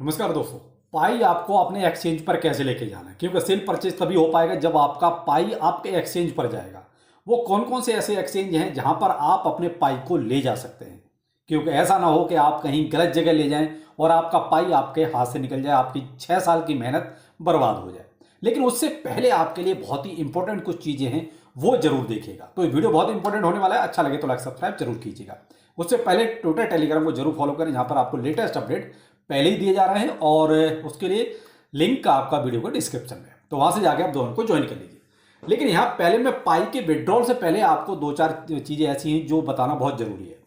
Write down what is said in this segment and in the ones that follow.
नमस्कार दोस्तों। पाई आपको अपने एक्सचेंज पर कैसे लेके जाना है, क्योंकि सेल परचेज तभी हो पाएगा जब आपका पाई आपके एक्सचेंज पर जाएगा। वो कौन कौन से ऐसे एक्सचेंज हैं जहां पर आप अपने पाई को ले जा सकते हैं, क्योंकि ऐसा ना हो कि आप कहीं गलत जगह ले जाएं और आपका पाई आपके हाथ से निकल जाए, आपकी 6 साल की मेहनत बर्बाद हो जाए। लेकिन उससे पहले आपके लिए बहुत ही इंपॉर्टेंट कुछ चीज़ें हैं, वो जरूर देखिएगा। तो ये वीडियो बहुत इंपॉर्टेंट होने वाला है, अच्छा लगे तो लाइक सब्सक्राइब जरूर कीजिएगा। उससे पहले ट्विटर टेलीग्राम को जरूर फॉलो करें, जहां पर आपको लेटेस्ट अपडेट पहले ही दिए जा रहे हैं, और उसके लिए लिंक का आपका वीडियो का डिस्क्रिप्शन में, तो वहां से जाके आप दोनों को ज्वाइन कर लीजिए। लेकिन यहाँ पहले मैं पाई के विड्रॉल से पहले आपको दो चार चीज़ें ऐसी हैं जो बताना बहुत ज़रूरी है।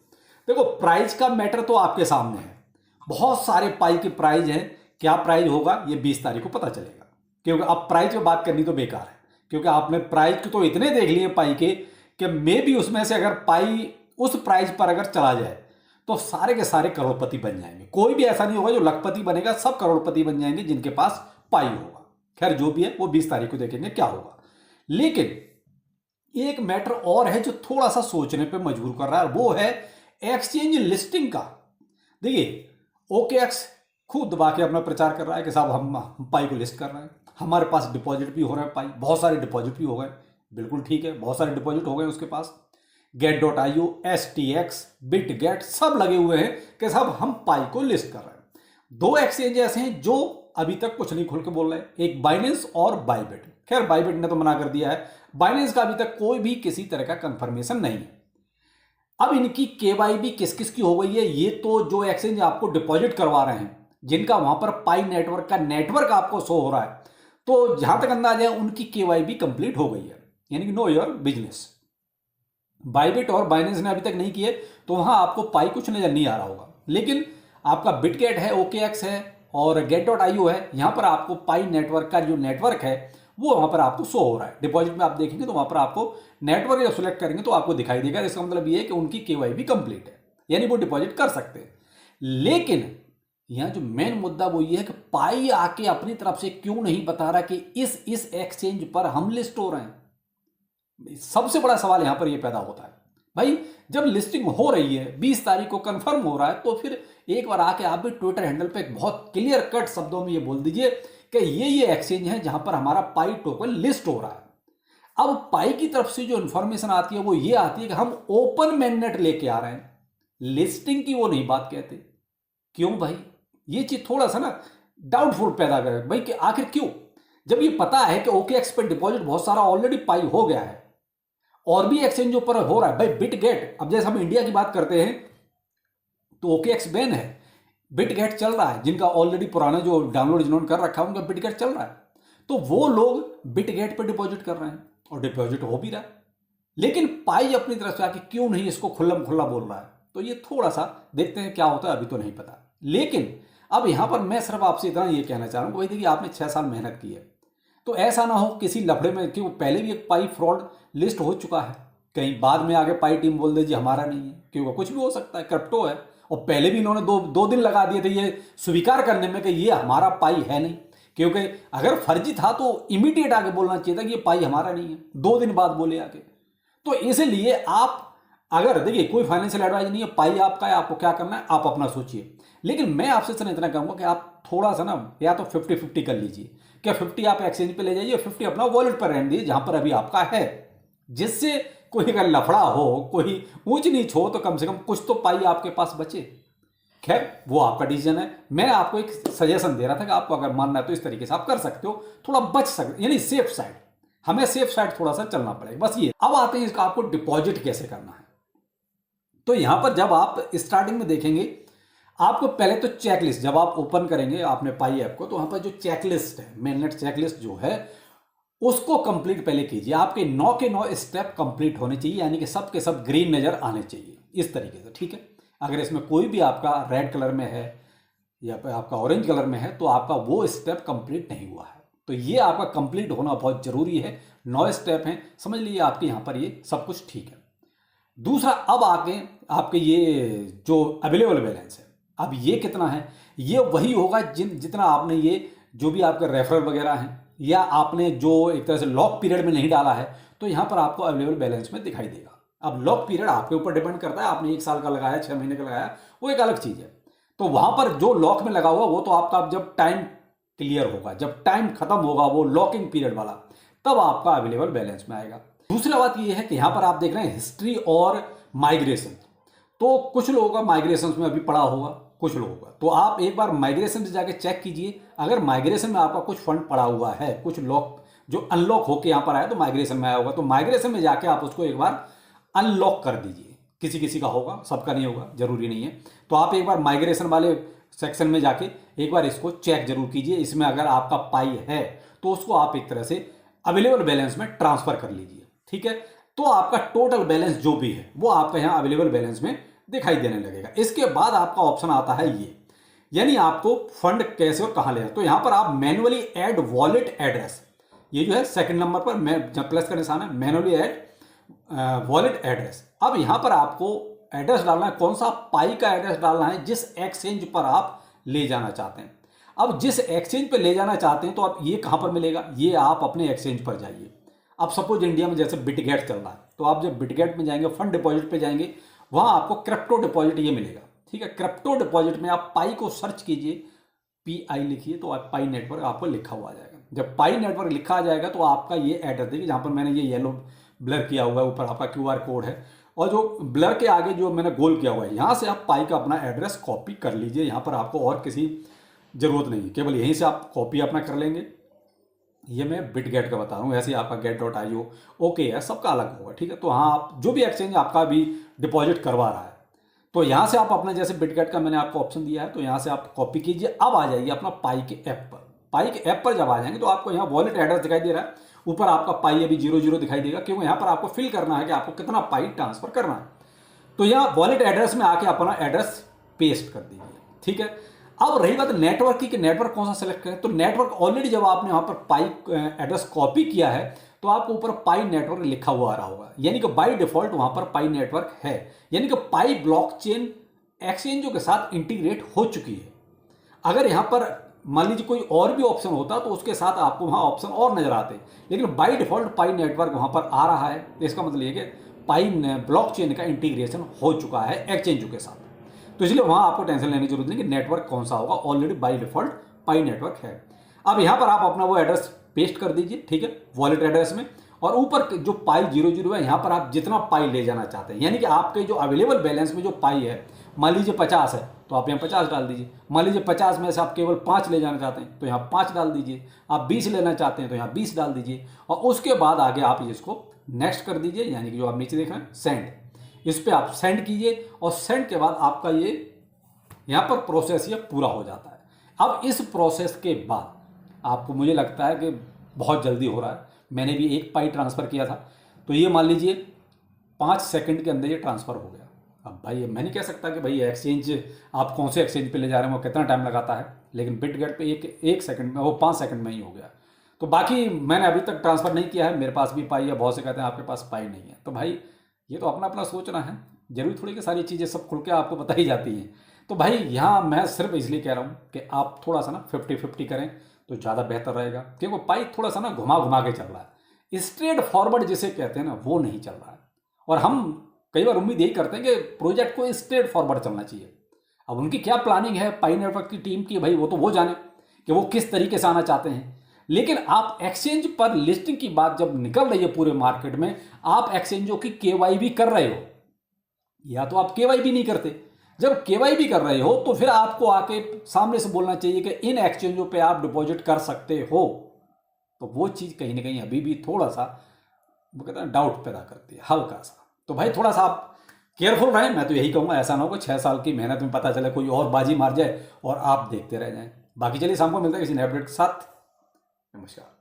देखो, प्राइस का मैटर तो आपके सामने है। बहुत सारे पाई के प्राइस हैं, क्या प्राइस होगा ये 20 तारीख को पता चलेगा। क्योंकि अब प्राइस पे बात करनी तो बेकार है, क्योंकि आपने प्राइस तो इतने देख लिए पाई के कि मे भी उसमें से अगर पाई उस प्राइस पर अगर चला जाए तो सारे के सारे करोड़पति बन जाएंगे। कोई भी ऐसा नहीं होगा जो लखपति बनेगा, सब करोड़पति बन जाएंगे जिनके पास पाई होगा। खैर, जो भी है वो 20 तारीख को देखेंगे क्या होगा। लेकिन एक मैटर और है जो थोड़ा सा सोचने पे मजबूर कर रहा है, वो है एक्सचेंज लिस्टिंग का। देखिए, OKX खूब दबा के अपना प्रचार कर रहा है कि साहब हम पाई को लिस्ट कर रहे हैं, हमारे पास डिपॉजिट भी हो रहा है, पाई बहुत सारे डिपॉजिट भी हो गए। बिल्कुल ठीक है, बहुत सारे डिपॉजिट हो गए उसके पास। get.io, STX, बिटगेट सब लगे हुए हैं कि साहब हम पाई को लिस्ट कर रहे हैं। दो एक्सचेंज ऐसे हैं जो अभी तक कुछ नहीं खुल के बोल रहे हैं, एक बाइनेंस और बाइबिट। खैर, बाइबिट ने तो मना कर दिया है, बाइनेंस का अभी तक कोई भी किसी तरह का कंफर्मेशन नहीं है। अब इनकी केवाईबी किस किस की हो गई है, ये तो जो एक्सचेंज आपको डिपॉजिट करवा रहे हैं, जिनका वहां पर पाई नेटवर्क का नेटवर्क आपको शो हो रहा है, तो जहां तक अंदाजा है उनकी केवाईबी कंप्लीट हो गई है, यानी कि नो योर बिजनेस। बाइबिट और बाइनेंस ने अभी तक नहीं किए, तो वहां आपको पाई कुछ नजर नहीं आ रहा होगा। लेकिन आपका बिटगेट है, OKX है और get.io है, यहां पर आपको पाई नेटवर्क का जो नेटवर्क है वो वहां पर आपको शो हो रहा है। डिपॉजिट में आप देखेंगे तो वहां पर आपको नेटवर्क जब सिलेक्ट करेंगे तो आपको दिखाई देगा। इसका मतलब ये है कि उनकी केवाईबी कंप्लीट है, यानी वो डिपॉजिट कर सकते हैं। लेकिन यहां जो मेन मुद्दा वो ये है कि पाई आके अपनी तरफ से क्यों नहीं बता रहा कि इस एक्सचेंज पर हम लिस्ट हो रहे हैं। सबसे बड़ा सवाल यहां पर यह पैदा होता है, भाई जब लिस्टिंग हो रही है, 20 तारीख को कंफर्म हो रहा है, तो फिर एक बार आके आप भी ट्विटर हैंडल पे बहुत क्लियर कट शब्दों में ये बोल दीजिए कि ये एक्सचेंज है जहां पर हमारा पाई टोकन लिस्ट हो रहा है। अब पाई की तरफ से जो इंफॉर्मेशन आती है वो ये आती है कि हम ओपन मैंडेट लेके आ रहे हैं, लिस्टिंग की वो नहीं बात कहते। क्यों भाई? ये चीज थोड़ा सा ना डाउटफुल पैदा करे भाई कि आखिर क्यों, जब ये पता है कि OKX पे डिपॉजिट बहुत सारा ऑलरेडी पाई हो गया है और भी एक्सचेंज पर हो रहा है। भाई बिटगेट, अब जैसे हम इंडिया की बात करते हैं तो OKX बैन है, बिटगेट चल रहा है। जिनका ऑलरेडी पुराना जो डाउनलोड जिन्होंने कर रखा है उनका बिटगेट चल रहा है, तो वो लोग बिटगेट पर डिपॉजिट कर रहे हैं और डिपॉजिट हो भी रहा है। लेकिन पाई अपनी तरफ से आके क्यों नहीं इसको खुल्लम खुल्ला बोल रहा है, तो ये थोड़ा सा देखते हैं क्या होता है, अभी तो नहीं पता। लेकिन अब यहां पर मैं सिर्फ आपसे इतना ये कहना चाह रहा हूं, भाई देखिए आपने 6 साल मेहनत की है, तो ऐसा ना हो किसी लफड़े में, क्योंकि पहले भी एक पाई फ्रॉड लिस्ट हो चुका है, कहीं बाद में आगे पाई टीम बोल दे जी हमारा नहीं है, क्योंकि कुछ भी हो सकता है, क्रिप्टो है। और पहले भी इन्होंने दो दिन लगा दिए थे ये स्वीकार करने में कि ये हमारा पाई है नहीं, क्योंकि अगर फर्जी था तो इमीडिएट आगे बोलना चाहिए था कि ये पाई हमारा नहीं है, 2 दिन बाद बोले आगे। तो इसलिए आप अगर देखिए, कोई फाइनेंशियल एडवाइस नहीं है, पाई आपका है, आपको क्या करना है आप अपना सोचिए। लेकिन मैं आपसे सिर्फ इतना कहूंगा कि आप थोड़ा सा ना या तो 50-50 कर लीजिए, क्या 50 आप एक्सचेंज पे ले जाइए, 50 अपना वॉलेट पर रहने दीजिए जहां पर अभी आपका है, जिससे कोई अगर लफड़ा हो, कोई ऊंच नीच हो, तो कम से कम कुछ तो पाई आपके पास बचे। खैर, वो आपका डिसीजन है, मैं आपको एक सजेशन दे रहा था कि आपको अगर मानना है तो इस तरीके से आप कर सकते हो, थोड़ा बच सकते, यानी सेफ साइड। हमें सेफ साइड थोड़ा सा चलना पड़ेगा, बस ये। अब आते हैं इसका आपको डिपॉजिट कैसे करना है। तो यहां पर जब आप स्टार्टिंग में देखेंगे, आपको पहले तो चेकलिस्ट, जब आप ओपन करेंगे आपने पाई ऐप को, तो वहां पर जो चेकलिस्ट है, मेननेट चेकलिस्ट जो है, उसको कंप्लीट पहले कीजिए। आपके 9 के 9 स्टेप कंप्लीट होने चाहिए, यानी कि सब के सब ग्रीन नजर आने चाहिए इस तरीके से, ठीक है। अगर इसमें कोई भी आपका रेड कलर में है या आपका ऑरेंज कलर में है तो आपका वो स्टेप कंप्लीट नहीं हुआ है, तो ये आपका कंप्लीट होना बहुत जरूरी है। 9 स्टेप हैं, समझ लीजिए आपके यहां पर ये सब कुछ ठीक है। दूसरा, अब आगे आपके ये जो अवेलेबल बैलेंस है, अब ये कितना है, ये वही होगा जितना आपने ये जो भी आपके रेफरल वगैरह हैं, या आपने जो एक तरह से लॉक पीरियड में नहीं डाला है, तो यहां पर आपको अवेलेबल बैलेंस में दिखाई देगा। अब लॉक पीरियड आपके ऊपर डिपेंड करता है, आपने 1 साल का लगाया, 6 महीने का लगाया, वो एक अलग चीज है। तो वहां पर जो लॉक में लगा हुआ वो तो आपका जब टाइम क्लियर होगा, जब टाइम खत्म होगा वो लॉकिंग पीरियड वाला, तब आपका अवेलेबल बैलेंस में आएगा। दूसरी बात ये है कि यहां पर आप देख रहे हैं हिस्ट्री और माइग्रेशन। तो कुछ लोगों का माइग्रेशन में अभी पड़ा होगा, कुछ लोगों का, तो आप एक बार माइग्रेशन से जाके चेक कीजिए। अगर माइग्रेशन में आपका कुछ फंड पड़ा हुआ है, कुछ लॉक जो अनलॉक होके यहाँ पर आया तो माइग्रेशन में आया होगा, तो माइग्रेशन में जाके आप उसको एक बार अनलॉक कर दीजिए। किसी किसी का होगा, सबका नहीं होगा, जरूरी नहीं है। तो आप एक बार माइग्रेशन वाले सेक्शन में जाके एक बार इसको चेक जरूर कीजिए। इसमें अगर आपका पाई है तो उसको आप एक तरह से अवेलेबल बैलेंस में ट्रांसफर कर लीजिए, ठीक है। तो आपका टोटल बैलेंस जो भी है वो आपका यहाँ अवेलेबल बैलेंस में दिखाई देने लगेगा। इसके बाद आपका ऑप्शन आता है ये, यानी आपको फंड कैसे और कहाँ लेना। तो यहाँ पर आप मैनुअली ऐड वॉलेट एड्रेस, ये जो है सेकंड नंबर पर जब प्लस का निशान है, मैनुअली ऐड वॉलेट एड्रेस। अब यहाँ पर आपको एड्रेस डालना है, कौन सा पाई का एड्रेस डालना है जिस एक्सचेंज पर आप ले जाना चाहते हैं। अब जिस एक्सचेंज पर ले जाना चाहते हैं तो आप ये कहाँ पर मिलेगा, ये आप अपने एक्सचेंज पर जाइए। अब सपोज इंडिया में जैसे बिटगेट चल रहा है, तो आप जब बिटगेट में जाएंगे, फंड डिपॉजिट पे जाएंगे, वहाँ आपको क्रिप्टो डिपॉजिट ये मिलेगा, ठीक है। क्रिप्टो डिपॉजिट में आप पाई को सर्च कीजिए, PI लिखिए तो आप पाई नेटवर्क आपको लिखा हुआ आ जाएगा। जब पाई नेटवर्क लिखा आ जाएगा तो आपका ये एड्रेस देखिए, जहाँ पर मैंने ये येलो ब्लर किया हुआ है, ऊपर आपका QR कोड है, और जो ब्लर के आगे जो मैंने गोल किया हुआ है, यहाँ से आप पाई का अपना एड्रेस कॉपी कर लीजिए। यहाँ पर आपको और किसी ज़रूरत नहीं है, केवल यहीं से आप कॉपी अपना कर लेंगे। ये मैं बिटगेट का बता रहा हूँ, ऐसे ही आपका get.io ओके है, सबका अलग होगा, ठीक है। तो हाँ, आप जो भी एक्सचेंज आपका भी डिपॉजिट करवा रहा है, तो यहाँ से आप अपना, जैसे बिटगेट का मैंने आपको ऑप्शन दिया है, तो यहाँ से आप कॉपी कीजिए। अब आ जाइए अपना पाई के ऐप पर। पाई के ऐप पर जब आ जाएंगे तो आपको यहाँ वॉलेट एड्रेस दिखाई दे रहा है, ऊपर आपका पाई अभी 00 दिखाई देगा, क्योंकि यहाँ पर आपको फिल करना है कि आपको कितना पाई ट्रांसफर करना है। तो यहाँ वॉलेट एड्रेस में आके अपना एड्रेस पेस्ट कर दीजिए, ठीक है। अब रही बात नेटवर्क की कि नेटवर्क कौन सा सेलेक्ट करें, तो नेटवर्क ऑलरेडी जब आपने वहाँ पर पाई एड्रेस कॉपी किया है तो आपको ऊपर पाई नेटवर्क लिखा हुआ आ रहा होगा, यानी कि बाय डिफॉल्ट वहाँ पर पाई नेटवर्क है, यानी कि पाई ब्लॉकचेन एक्सचेंजों के साथ इंटीग्रेट हो चुकी है। अगर यहाँ पर मान लीजिए कोई और भी ऑप्शन होता तो उसके साथ आपको वहाँ ऑप्शन और नजर आते, लेकिन बाय डिफॉल्ट पाई नेटवर्क वहाँ पर आ रहा है। इसका मतलब ये कि पाई ब्लॉकचेन का इंटीग्रेशन हो चुका है एक्सचेंजों के साथ, तो इसलिए वहाँ आपको टेंशन लेने की जरूरत नहीं कि नेटवर्क कौन सा होगा, already by default pi network है। अब यहाँ पर आप अपना वो एड्रेस पेस्ट कर दीजिए, ठीक है, वॉलेट एड्रेस में, और ऊपर जो पाई 00 है यहाँ पर आप जितना पाई ले जाना चाहते हैं, यानी कि आपके जो अवेलेबल बैलेंस में जो पाई है, मान लीजिए 50 है तो आप यहाँ 50 डाल दीजिए। मान लीजिए 50 में से आप केवल 5 ले जाना चाहते हैं तो यहाँ 5 डाल दीजिए। आप 20 लेना चाहते हैं तो यहाँ 20 डाल दीजिए, और उसके बाद आगे आप इसको नेक्स्ट कर दीजिए, यानी कि जो आप नीचे देख रहे हैं सेंड, इस पर आप सेंड कीजिए, और सेंड के बाद आपका ये यहाँ पर प्रोसेस ये पूरा हो जाता है। अब इस प्रोसेस के बाद आपको, मुझे लगता है कि बहुत जल्दी हो रहा है, मैंने भी एक पाई ट्रांसफ़र किया था, तो ये मान लीजिए 5 सेकंड के अंदर ये ट्रांसफ़र हो गया। अब भाई मैं नहीं कह सकता कि भाई एक्सचेंज आप कौन से एक्सचेंज पे ले जा रहे हैं वो कितना टाइम लगाता है, लेकिन बिटगेट पे एक सेकंड में, वो 5 सेकंड में ही हो गया। तो बाकी मैंने अभी तक ट्रांसफ़र नहीं किया है, मेरे पास भी पाई है, बहुत से कहते हैं आपके पास पाई नहीं है, तो भाई ये तो अपना अपना सोचना है, जरूरी थोड़ी कि सारी चीज़ें सब खुल के आपको बताई जाती हैं। तो भाई यहाँ मैं सिर्फ इसलिए कह रहा हूँ कि आप थोड़ा सा ना 50-50 करें तो ज़्यादा बेहतर रहेगा, क्योंकि पाई थोड़ा सा ना घुमा घुमा के चल रहा है, स्ट्रेट फॉरवर्ड जिसे कहते हैं ना वो नहीं चल रहा है। और हम कई बार उम्मीद यही करते हैं कि प्रोजेक्ट को स्ट्रेट फॉरवर्ड चलना चाहिए। अब उनकी क्या प्लानिंग है पाई नेटवर्क की टीम की, भाई वो तो वो जाने कि वो किस तरीके से आना चाहते हैं। लेकिन आप एक्सचेंज पर लिस्टिंग की बात जब निकल रही है पूरे मार्केट में, आप एक्सचेंजों की KYB कर रहे हो, या तो आप KYB नहीं करते। जब KYB कर रहे हो तो फिर आपको आके सामने से बोलना चाहिए कि इन एक्सचेंजों पे आप डिपॉजिट कर सकते हो। तो वो चीज़ कहीं ना कहीं अभी भी थोड़ा सा वो कहते हैं डाउट पैदा करती है, हल्का सा। तो भाई थोड़ा सा आप केयरफुल रहें, मैं तो यही कहूँगा। ऐसा ना हो कि 6 साल की मेहनत में पता चले कोई और बाजी मार जाए और आप देखते रह जाएं। बाकी चलिए शाम को मिलते हैं किसी नए अपडेट के साथ। नमस्कार।